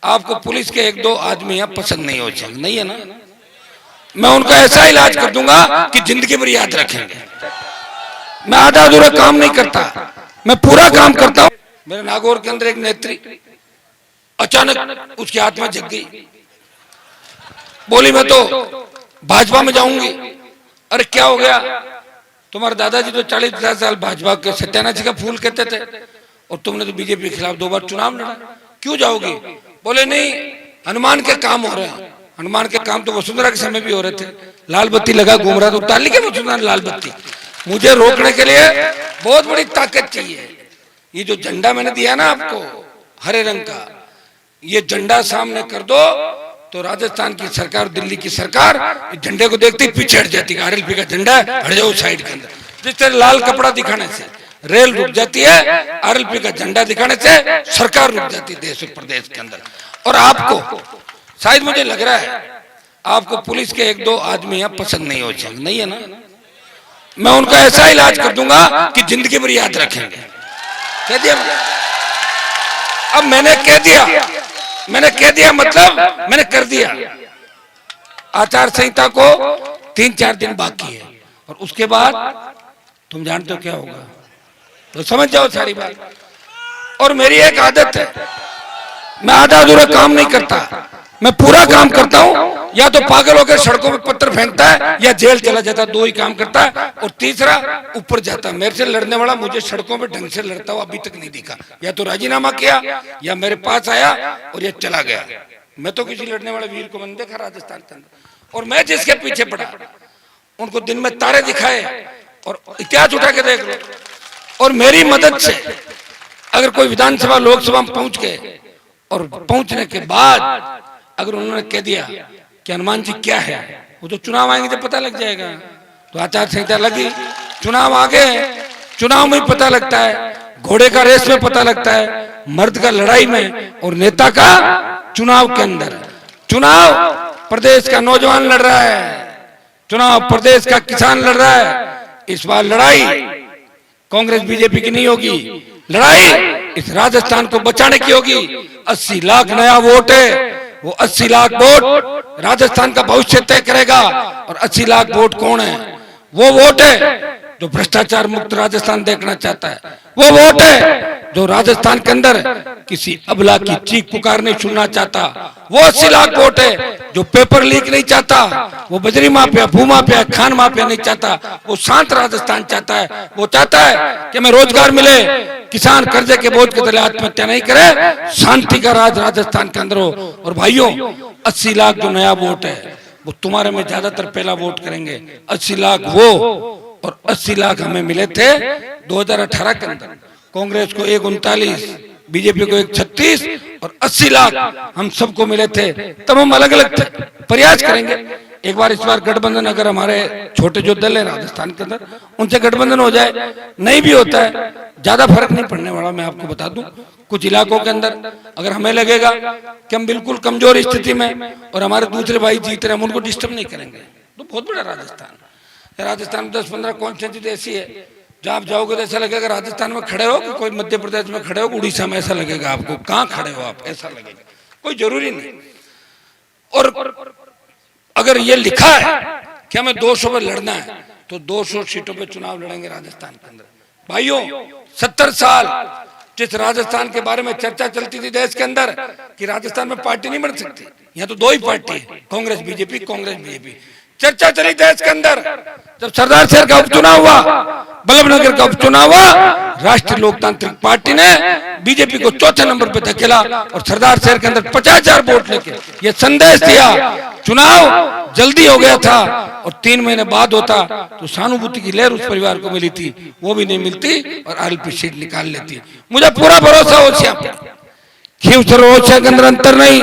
आपको पुलिस के एक दो आदमी यहाँ पसंद नहीं हो सकते, नहीं है ना? मैं उनका ऐसा इलाज कर दूंगा कि जिंदगी भर याद रखेंगे। मैं आधा अधूरा काम नहीं करता, मैं पूरा काम करता हूँ। मेरे नागौर के अंदर एक नेत्री अचानक उसकी आत्मा जग गई, बोली मैं तो भाजपा में जाऊंगी। अरे क्या हो गया? तुम्हारे दादाजी तो 40-50 साल भाजपा के सत्यानाशी का फूल कहते थे और तुमने तो बीजेपी के खिलाफ 2 बार चुनाव लड़ा, क्यों जाओगी? बोले नहीं, हनुमान के काम हो रहे हैं। हनुमान के काम तो वसुंधरा के समय भी हो रहे थे, लाल बत्ती लगा घूम रहा था, उतार ली क्या वसुंधरा लाल बत्ती? मुझे रोकने के लिए बहुत बड़ी ताकत चाहिए। ये जो झंडा मैंने दिया ना आपको हरे रंग का, ये झंडा सामने कर दो तो राजस्थान की सरकार, दिल्ली की सरकार इस झंडे को देखते ही पीछे हट जाती है। आरएलपी का झंडा है, हट जाओ साइड के अंदर। जिस तरह लाल कपड़ा दिखाने से रेल रुक जाती है, आरएलपी का झंडा दिखाने से सरकार रुक जाती है देश और प्रदेश के अंदर। और आपको शायद मुझे लग रहा है आपको पुलिस के एक दो आदमी यहाँ पसंद नहीं हो सकते, नहीं है ना? मैं उनका ऐसा इलाज कर दूंगा कि जिंदगी भर याद रखेंगे। कह दिया अब मैंने कह दिया मतलब मैंने कर दिया। आचार संहिता को 3-4 दिन बाकी है और उसके बाद तुम जानते हो क्या होगा, तो समझ जाओ सारी बात। और मेरी एक आदत है, मैं आधा अधूरा काम नहीं करता, मैं पूरा काम करता हूं। या तो पागल होकर सड़कों में पत्थर फेंकता है या जेल चला जाता, 2 ही काम करता है। और तीसरा ऊपर जाता। मेरे से लड़ने वाला मुझे सड़कों में ढंग से लड़ता हुआ अभी तक नहीं दिखा। या तो राजीनामा किया या मेरे पास आया और ये चला गया। मैं तो किसी लड़ने वाले वीर को मैंने देखा राजस्थान के अंदर। और मैं जिसके पीछे पड़ा उनको दिन में तारे दिखाए और इतिहास उठा के देख लो। और मेरी मदद से अगर कोई विधानसभा लोकसभा में पहुंच गए और पहुंचने के बाद अगर उन्होंने कह दिया कि हनुमान जी क्या है, वो तो चुनाव आएंगे जब पता लग जाएगा। तो आचार संहिता लगी, चुनाव आ गए, चुनाव में पता लगता है, घोड़े का रेस में पता लगता है, मर्द का लड़ाई में और नेता का चुनाव के अंदर। चुनाव प्रदेश का नौजवान लड़ रहा है, चुनाव प्रदेश का किसान लड़ रहा है। इस बार लड़ाई कांग्रेस बीजेपी की नहीं होगी, लड़ाई इस राजस्थान को बचाने की होगी। 80 लाख नया वोट है, वो 80 लाख वोट राजस्थान का भविष्य तय करेगा। और 80 लाख वोट कौन है? वो वोट है जो भ्रष्टाचार मुक्त राजस्थान देखना चाहता है, वो वोट है जो राजस्थान के अंदर किसी अबला की चीख पुकार नहीं सुनना चाहता, वो 80 लाख वोट है जो पेपर लीक नहीं चाहता, वो बजरी माफिया, भू माफिया, खान माफिया नहीं चाहता, वो शांत राजस्थान चाहता है। वो चाहता है कि हमें रोजगार मिले, किसान कर्जे के बोझ के तले आत्महत्या नहीं करे, शांति का राज राजस्थान के अंदर हो। और भाइयों 80 लाख जो नया वोट है वो तुम्हारे में ज्यादातर पहला वोट करेंगे। 80 लाख वो और 80 लाख हमें मिले थे 2018 के अंदर। कांग्रेस को 139, बीजेपी को 136 और 80 लाख हम सबको मिले थे। तब हम अलग अलग थे, प्रयास करेंगे एक बार, इस बार गठबंधन अगर हमारे छोटे जो दल है राजस्थान के अंदर उनसे गठबंधन हो जाए, नहीं भी होता है ज्यादा फर्क नहीं पड़ने वाला। मैं आपको बता दूं कुछ इलाकों के अंदर अगर हमें लगेगा कि हम बिल्कुल कमजोर स्थिति में और हमारे दूसरे भाई जीत रहे, हम उनको डिस्टर्ब नहीं करेंगे। तो बहुत बड़ा राजस्थान में 10-15 कॉन्स्टिट्यूंसी ऐसी है जहां आप जाओगे तो ऐसा लगेगा राजस्थान में खड़े हो कि कोई मध्य प्रदेश में खड़े हो, उड़ीसा में ऐसा लगेगा आपको, कहाँ खड़े हो आप, ऐसा लगेगा, कोई जरूरी नहीं। और अगर ये लिखा है कि हमें 200 पे लड़ना है तो 200 सीटों पे चुनाव लड़ेंगे राजस्थान के अंदर। भाइयों 70 साल जिस राजस्थान के बारे में चर्चा चलती थी देश के अंदर कि राजस्थान में पार्टी नहीं बन सकती, यहाँ तो 2 ही पार्टी है, कांग्रेस बीजेपी। चर्चा चली देश के अंदर। जब सरदार शहर का उपचुनाव हुआ, बल्लभनगर का उपचुनाव हुआ, राष्ट्रीय लोकतांत्रिक पार्टी ने बीजेपी को 4थे नंबर पे धकेला और सरदार शहर के अंदर 50,000 वोट लेके ये संदेश दिया चुनाव जल्दी हो गया था और 3 महीने बाद होता तो सहानुभूति की लहर उस परिवार को मिली थी, वो भी नहीं मिलती और आरएलपी सीट निकाल लेती। मुझे पूरा भरोसा ओसिया पे, खींवसर ओसिया के अंदर अंतर नहीं,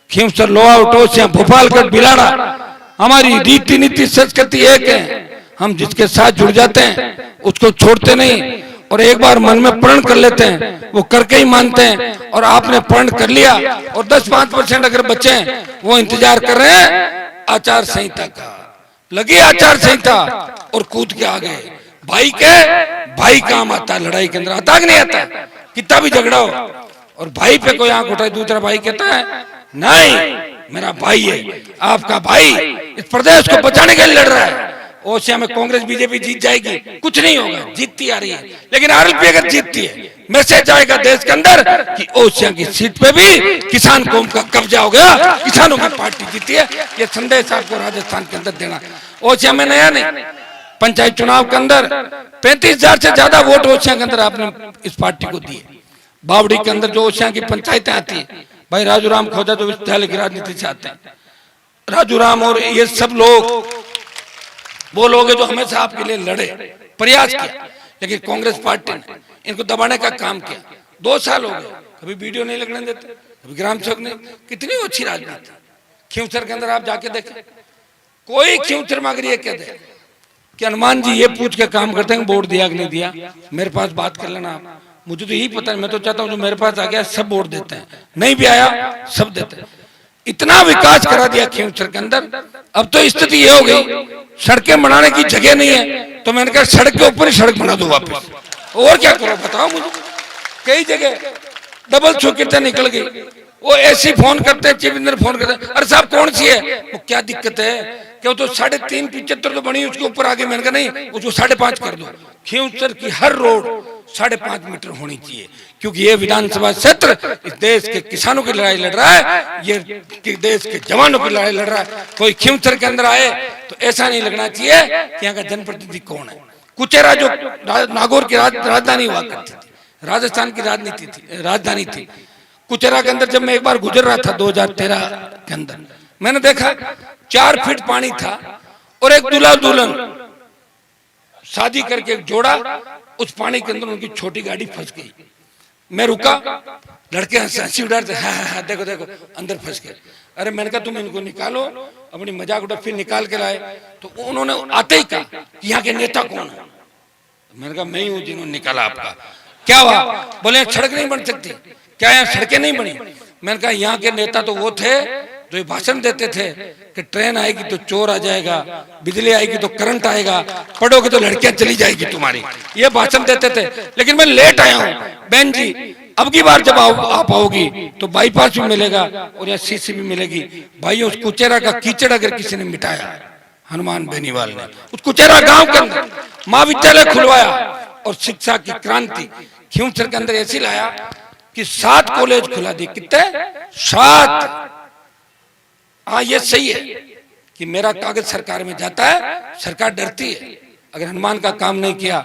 खींवसर लोहावट ओसिया भोपालगढ़ बिलाड़ा, हमारी रीति नीति संस्कृति एक है। हम जिसके साथ जुड़ जाते हैं उसको छोड़ते नहीं और एक बार मन में प्रण कर लेते हैं, वो करके ही मानते हैं। और आपने प्रण कर लिया और 10-5% अगर बचे वो इंतजार कर रहे हैं आचार संहिता का, लगी आचार संहिता और कूद के आ गए। भाई काम आता है लड़ाई के अंदर, आता कि नहीं आता, कितना भी झगड़ा हो। और भाई पे कोई आंख उठाए दूसरा भाई कहता है नहीं मेरा भाई है, आपका भाई इस प्रदेश को बचाने के लिए लड़ रहा है। ओसिया में कांग्रेस बीजेपी जीत जाएगी, कुछ नहीं होगा, जीतती आ रही है। लेकिन आरएलपी अगर जीतती है, मैसेज आएगा देश के अंदर कि ओसिया की सीट पे भी किसान कौम का कब्जा हो गया, किसानों की पार्टी जीती है। ये संदेश आपको राजस्थान के अंदर देना। ओसिया में नया नहीं, पंचायत चुनाव के अंदर 35,000 से ज्यादा वोट ओसिया के अंदर आपने इस पार्टी को दिए। बावड़ी के अंदर जो ओसिया की पंचायतें आती है, भाई राजू राम खोजा तो विद्यालय की राजनीति से आते हैं। राजू राम और ये सब लोग वो लोग हैं जो हमेशा आपके लिए लड़े, प्रयास किया, लेकिन कांग्रेस पार्टी ने इनको दबाने का काम किया। 2 साल हो गए, कभी वीडियो नहीं लगने देते, कभी ग्राम सेवक नहीं। कितनी अच्छी राजनीति। खींवसर के अंदर आप जाके देखें, कोई खींवसर में अगर ये कह दे कि हनुमान जी ये पूछ के काम करते हैं वोट दिया कि नहीं दिया, मेरे पास बात कर लेना आप, मुझे तो यही पता है। मैं तो चाहता हूँ जो मेरे पास आ गया सब वोट देते हैं, नहीं भी आया सब देते हैं। इतना विकास करा दिया खींवसर के अंदर। अब तो स्थिति ये हो गई, सड़कें बनाने की जगह नहीं है, तो मैंने कहा सड़क के ऊपर ही सड़क बना दो वापस, और क्या करो बताओ मुझे। कई जगह डबल स्वीकृति निकल गई। वो ऐसी फोन करते हैं, चीफ इंजीनियर फोन करते हैं, अरे साहब कौन सी है, वो क्या दिक्कत है, क्यों तो 3.75 तो बनी, उसके ऊपर आगे। मैंने कहा नहीं, उसको 5.5 कर दो। खींवसर की हर रोड 5.5 मीटर होनी चाहिए, क्योंकि ये विधानसभा क्षेत्र इस देश के किसानों की लड़ाई लड़ रहा है, ये देश के जवानों की लड़ाई लड़ रहा है। कोई खींवसर के अंदर आए तो ऐसा नहीं लगना चाहिए कि यहाँ का जनप्रतिनिधि कौन है। कुचेरा जो नागौर की राजधानी हुआ करती थी, राजस्थान की राजधानी थी, कुचेरा के अंदर जब मैं एक बार गुजर रहा था 2013 के अंदर, मैंने देखा 4 फीट पानी था और एक दूल्हा दुल्हन शादी करके एक जोड़ा, उस पानी के अंदर उनकी छोटी गाड़ी फंस गई। मैं रुका, लड़के हंसी उड़ाते, हाँ देखो देखो अंदर फंस गए। अरे मैंने कहा तुम इनको निकालो, अपनी मजाक उड़ा, फिर निकाल के लाए तो उन्होंने आते ही कहा यहाँ के नेता कौन है। मैंने कहा मैं ही हूँ जिन्होंने निकाला आपका। क्या हुआ, बोले सड़क नहीं बन सकती क्या, यहाँ सड़कें नहीं बनी। मैंने कहा यहाँ के नेता तो वो थे जो ये भाषण देते थे कि ट्रेन आएगी तो चोर आ जाएगा, बिजली आएगी तो करंट आएगा, पढ़ोगे तो लड़कियां चली जाएगी तुम्हारी, ये भाषण देते थे। लेकिन मैं लेट आया हूँ बहन जी, अब की बार जब आप आओगी तो बाईपास भी मिलेगा और या सीसी भी मिलेगी। भाइयों उस कुचेरा का कीचड़ अगर किसी ने मिटाया, हनुमान बेनीवाल ने उस कुचेरा गांव के अंदर महाविद्यालय खुलवाया और शिक्षा की क्रांति खींवसर के अंदर ऐसी लाया कि 7 कॉलेज खुला दिए। कितने? 7। हाँ ये सही है कि मेरा कागज सरकार में जाता है, सरकार डरती है। अगर हनुमान का काम नहीं किया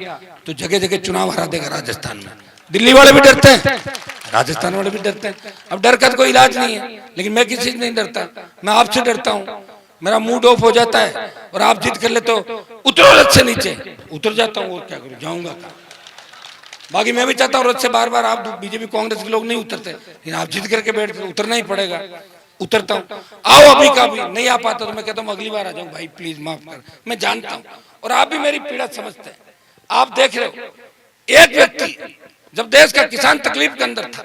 तो जगह जगह चुनाव हरा देगा राजस्थान में। दिल्ली वाले भी डरते हैं, राजस्थान वाले भी डरते हैं। अब डर का कोई इलाज नहीं है, लेकिन मैं किसी से नहीं डरता, मैं आपसे डरता हूँ। मेरा मूड ऑफ हो जाता है और आप जिद कर ले तो उतरो रथ से नीचे, उतर जाता हूँ, और क्या करूँ, जाऊंगा। बाकी मैं भी चाहता हूँ रथ से बार बार, आप बीजेपी कांग्रेस के लोग नहीं उतरते, लेकिन आप जिद करके बैठते, उतरना ही पड़ेगा। उतरता हूँ, आओ अभी का भी नहीं आ पाता तो मैं कहता हूँ अगली बार आ जाऊँ भाई, प्लीज माफ कर। मैं जानता हूँ और आप भी मेरी पीड़ा समझते हैं। आप देख रहे हो, एक व्यक्ति जब देश का किसान तकलीफ के अंदर था,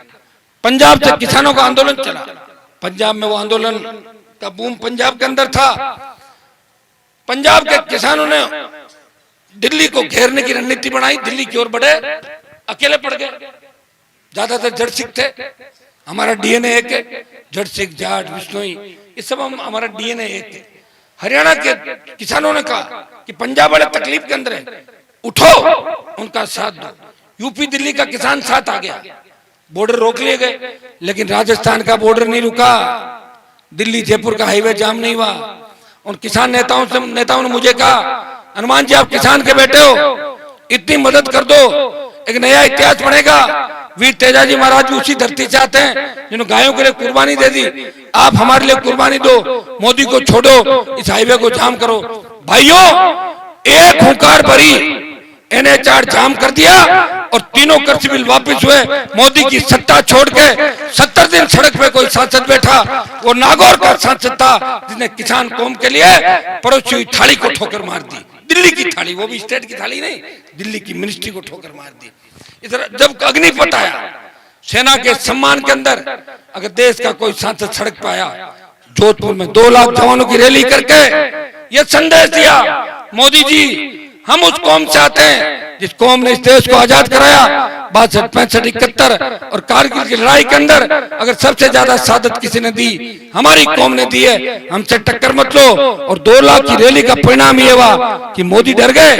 पंजाब से किसानों का आंदोलन चला, पंजाब में वो आंदोलन का बूम पंजाब के अंदर था। पंजाब के किसानों ने दिल्ली को घेरने की रणनीति बनाई, दिल्ली की ओर बढ़े, अकेले पड़ गए। ज्यादातर जड़ सिख थे, हमारा डीएनए एक है, जड़ सिख जाट बिश्नोई ये सब हमारा डीएनए एक है। हरियाणा के किसानों ने कहा कि पंजाब वाले तकलीफ के अंदर है, उठो उनका साथ दो। यूपी दिल्ली का किसान साथ आ गया, बॉर्डर रोक लिए गए, लेकिन राजस्थान का बॉर्डर नहीं रुका, दिल्ली जयपुर का हाईवे जाम नहीं हुआ। उन किसान नेताओं ने मुझे कहा हनुमान जी आप किसान के बेटे हो, इतनी मदद कर दो, एक नया इतिहास बनेगा। वीर तेजाजी महाराज भी उसी धरती से आते हैं जिन्होंने गायों के लिए कुर्बानी दे दी। आप हमारे लिए कुर्बानी दो, मोदी को छोड़ो, इस हाईवे को जाम करो। भाइयों एक हुंकार भरी, NH-8 जाम कर दिया और तीनों कृषि बिल वापस हुए। मोदी की सत्ता छोड़ के 70 दिन सड़क पे कोई सांसद बैठा, वो नागौर का सांसद था जिसने किसान कौम के लिए परोसी हुई थाली को ठोकर मार दी। दिल्ली की थाली, वो भी स्टेट की थाली नहीं, दिल्ली की मिनिस्ट्री को ठोकर मार दी। इधर जब अग्निपथ आया, सेना के सम्मान के अंदर अगर देश का कोई सांसद सड़क पे आया, जोधपुर में 2 लाख जवानों की रैली करके ये संदेश दिया, मोदी जी हम उस कौम से आते हैं जिस कौम ने इस देश को आजाद कराया 62, 65, 71 और कारगिल की लड़ाई के अंदर अगर सबसे ज्यादा शहादत किसी ने दी हमारी कौम ने दी है। हमसे टक्कर मत लो। और 2 लाख की रैली का परिणाम ये हुआ कि मोदी डर गए।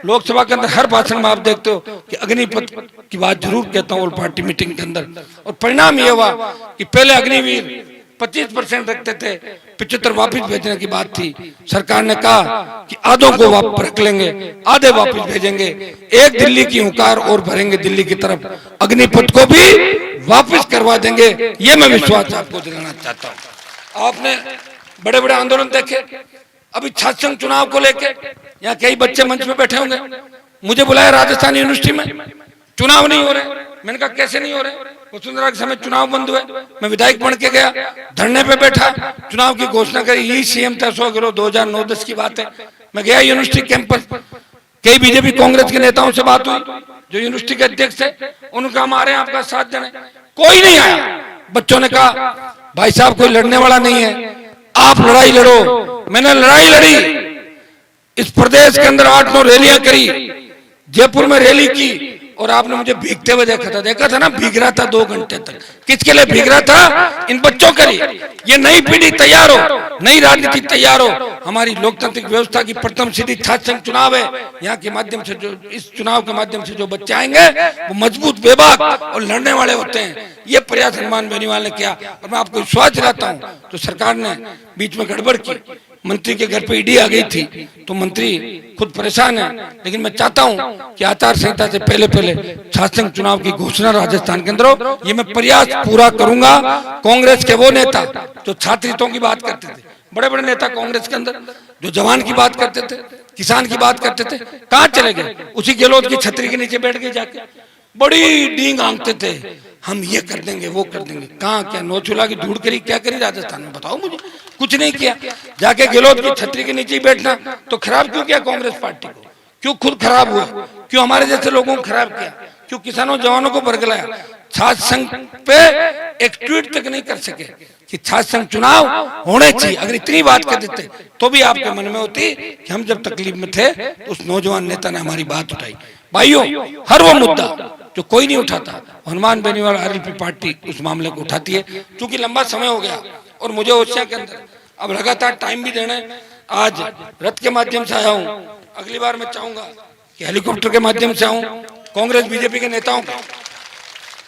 लोकसभा के अंदर हर भाषण में आप देखते हो कि अग्निपथ की बात जरूर कहता हूँ ऑल पार्टी मीटिंग के अंदर। और परिणाम ये हुआ कि पहले अग्निवीर 25% रखते थे, 75 वापस भेजने की बात थी। सरकार ने कहा कि आधों को वापस रख लेंगे, आधे वापस भेजेंगे। एक दिल्ली की हुंकार और भरेंगे दिल्ली की तरफ, अग्निपथ को भी वापस करवा देंगे। ये मैं विश्वास आपको दिलाना चाहता हूँ। आपने बड़े बड़े आंदोलन देखे। अभी छात्र संघ चुनाव को लेके यहाँ कई बच्चे मंच में बैठे होंगे, मुझे बुलाया राजस्थान यूनिवर्सिटी में, चुनाव नहीं हो रहे। मैंने कहा कैसे नहीं हो रहे? वसुंधरा के समय चुनाव बंद हुए, मैं विधायक बन के गया, धरने पे बैठा, चुनाव की घोषणा करी, यही सीएम था 100 किलो 2009-10 की बात है। मैं गया यूनिवर्सिटी कैंपस, कई बीजेपी कांग्रेस के नेताओं से बात हुई जो यूनिवर्सिटी के अध्यक्ष थे, उनका हम आ रहे हैं आपका साथ देने, कोई नहीं आया। बच्चों ने कहा भाई साहब कोई लड़ने वाला नहीं है, आप लड़ाई लड़ो। मैंने लड़ाई लड़ी, इस प्रदेश के अंदर 8-9 रैलियां करी, जयपुर में रैली की और आपने मुझे भीगते हुए देखा था ना, भीग रहा था 2 घंटे तक। किसके लिए भीग रहा था? इन बच्चों के लिए। ये नई पीढ़ी तैयार हो, नई राजनीति तैयार हो। हमारी लोकतांत्रिक व्यवस्था की प्रथम सीढ़ी छात्र संघ चुनाव है। यहाँ के माध्यम से जो इस चुनाव के माध्यम से जो बच्चे आएंगे वो मजबूत, बेबाक और लड़ने वाले होते हैं। ये प्रयास हनुमान बेनीवाल ने किया और मैं आपको विश्वास दिलाता हूँ। तो सरकार ने बीच में गड़बड़ की, मंत्री के घर पे ईडी आ गई थी तो मंत्री खुद परेशान है। लेकिन मैं चाहता हूं कि आचार संहिता से पहले छात्र संघ चुनाव की घोषणा राजस्थान के अंदर हो। ये मैं प्रयास पूरा करूंगा। कांग्रेस के वो नेता जो छात्र हितों की बात करते थे, बड़े बड़े नेता कांग्रेस के अंदर जो जवान की बात करते थे, किसान की बात करते थे, कहाँ चले गए? उसी गहलोत की छतरी के नीचे बैठ गए जाके, बड़ी डींग आंकते थे, हम ये कर देंगे वो कर देंगे। कहाँ क्या नौचुला की धूड़ करी, क्या करी राजस्थान में? बताओ मुझे। कुछ नहीं किया। जाके गहलोत की छतरी के नीचे ही बैठना। तो खराब क्यों किया कांग्रेस पार्टी को? क्यों खुद खराब हुआ? क्यों हमारे जैसे लोगों को खराब किया? क्यों किसानों जवानों को बरगलाया? छात्र संघ पे एक ट्वीट तक नहीं कर सके कि छात्र संघ चुनाव होने चाहिए। अगर इतनी बात कर देते तो भी आपके मन में होती कि हम जब तकलीफ में थे तो उस नौजवान नेता ने हमारी बात उठाई। भाइयों, हर वो मुद्दा जो कोई नहीं उठाता, हनुमान बेनीवाल आरएलपी पार्टी उस मामले को उठाती है। क्योंकि लंबा समय हो गया और मुझे ओडिशा के अंदर अब लगातार टाइम भी देना है। आज रथ के माध्यम से आया हूँ, अगली बार मैं चाहूंगा कि हेलीकॉप्टर के माध्यम से आऊं। कांग्रेस बीजेपी के नेताओं को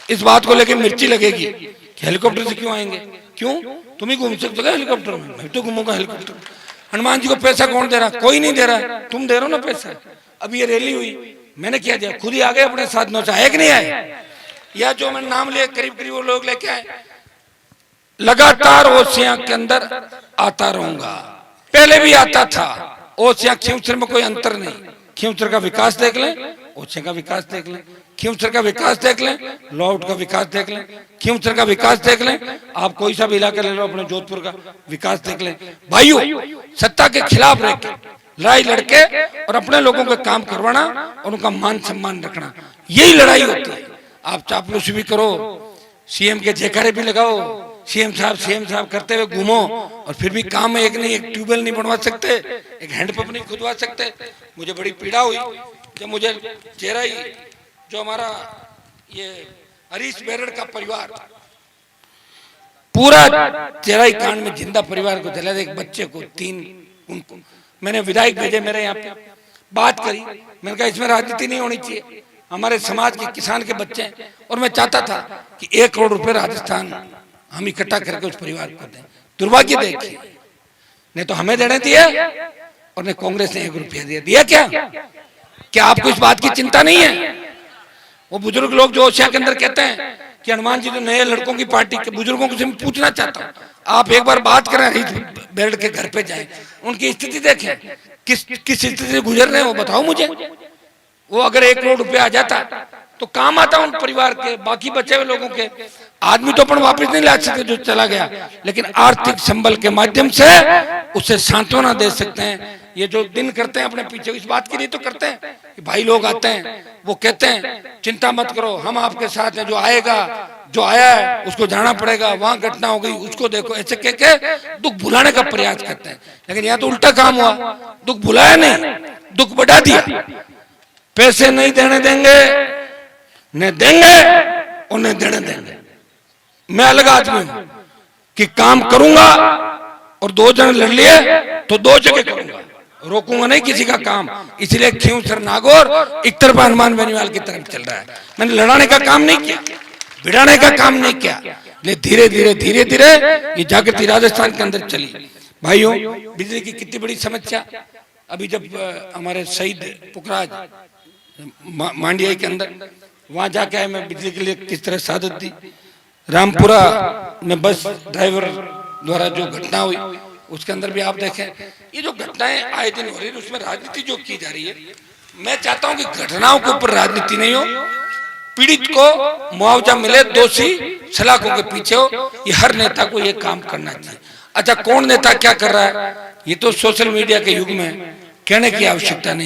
इस बात को लेकर मिर्ची लगेगी कि हेलीकॉप्टर से क्यों आएंगे? क्यों? तुम ही घूम सकते हो हेलीकॉप्टर में? मैं तो घूमूंगा हेलीकॉप्टर। हनुमान जी को पैसा कौन दे रहा? कोई नहीं दे रहा है, तुम दे रहे हो ना पैसा। अभी ये रैली हुई, मैंने क्या दिया? खुद ही आ गए अपने साधनों से, आए कि नहीं आए? या जो मैंने नाम लिए करीब करीब वो लोग लेके आए। लगातार ओसियां के अंदर आता रहूंगा, पहले भी आता था। ओसियां खींवसर में कोई अंतर नहीं। खींवसर का विकास देख लें, ओसियां का विकास देख लें, खींवसर का विकास देख लें, लौट का विकास देख लें, खींवसर का विकास देख लें। आप कोई सा भी इलाका ले लो, अपने जोधपुर का विकास देख लें। भाइयों, सत्ता के खिलाफ रह के लड़ाई लड़के और अपने लोगों का काम करवाना और उनका मान सम्मान रखना, यही लड़ाई होती है। आप चापलूसी भी करो, सीएम के जयकारे भी लगाओ, सीएम साहब करते हुए घूमो और फिर भी काम में एक नहीं, एक ट्यूबवेल नहीं बनवा सकते, एक हैंडपंप नहीं खुदवा सकते। मुझे बड़ी पीड़ा हुई जब मुझे चेहरा ही जो हमारा ये हरीश बेरड़ का परिवार पूरा चेराई कांड में जिंदा परिवार को जला, एक बच्चे को 3 उनको मैंने विधायक भेजे मेरे यहाँ पे, बात करी। मैंने कहा इसमें राजनीति नहीं होनी चाहिए, हमारे समाज के किसान के बच्चे हैं। और मैं चाहता था कि 1 करोड़ रुपए राजस्थान हम इकट्ठा करके उस परिवार को दें। दुर्भाग्य देखिए, नहीं तो हमें देने दिया और ने कांग्रेस ने 1 रुपया दिया। क्या आपको इस बात की चिंता नहीं है? वो बुजुर्ग लोग जो ओसिया के अंदर कहते हैं कि हनुमान जी तो नए लड़कों की पार्टी के बुजुर्गों को मैं पूछना चाहता हूँ, आप एक बार बात करें हरीश बेरड़ के घर पे जाएं, उनकी स्थिति देखें, किस स्थिति से गुजर रहे हैं वो बताओ मुझे। वो अगर 1 करोड़ रुपया आ जाता तो काम आता उन परिवार के, बाकी बचे हुए लोगों के। आदमी तो अपन वापस नहीं ला सकते जो चला गया, लेकिन आर्थिक संबल के माध्यम से उसे सांत्वना दे सकते हैं। ये जो दिन करते हैं अपने पीछे, इस बात के लिए तो करते हैं कि भाई लोग आते हैं, वो कहते हैं चिंता मत करो, हम आपके साथ हैं, जो आएगा जो आया है उसको जाना पड़ेगा, वहां घटना हो गई उसको देखो, ऐसे कह के दुख भुलाने का प्रयास करते हैं। लेकिन यहाँ तो उल्टा काम हुआ, दुख भुलाया नहीं, दुख बढ़ा दिया। पैसे नहीं देने देंगे, न देंगे और न देने देंगे। मैं अलग आदमी हूं कि काम करूंगा और 2 जन लड़ लिए तो 2 जगह करूंगा, रोकूंगा नहीं किसी का काम। इसलिए खींवसर नागौर एक तरफा हनुमान बेनीवाल की तरफ चल रहा है। मैंने लड़ाने का काम नहीं किया, भिड़ाने का काम नहीं किया, लेकिन धीरे धीरे धीरे धीरे ये जागृति राजस्थान के अंदर चली। भाइयों, बिजली की कितनी बड़ी समस्या। अभी जब हमारे शहीद पुखराज मांडिया के अंदर वहां जाके आए, मैं बिजली के लिए किस तरह सादत दी। रामपुरा में बस ड्राइवर द्वारा जो घटना हुई उसके अंदर भी आप देखें, ये जो घटनाएं आए दिन हो रही है उसमें राजनीति जो की जा रही है। मैं चाहता हूं कि घटनाओं के ऊपर राजनीति नहीं हो, पीड़ित को मुआवजा मिले, दोषी सलाखों के पीछे हो। ये हर नेता को ये काम करना चाहिए। अच्छा, कौन नेता क्या कर रहा है ये तो सोशल मीडिया के युग में कहने की आवश्यकता नहीं।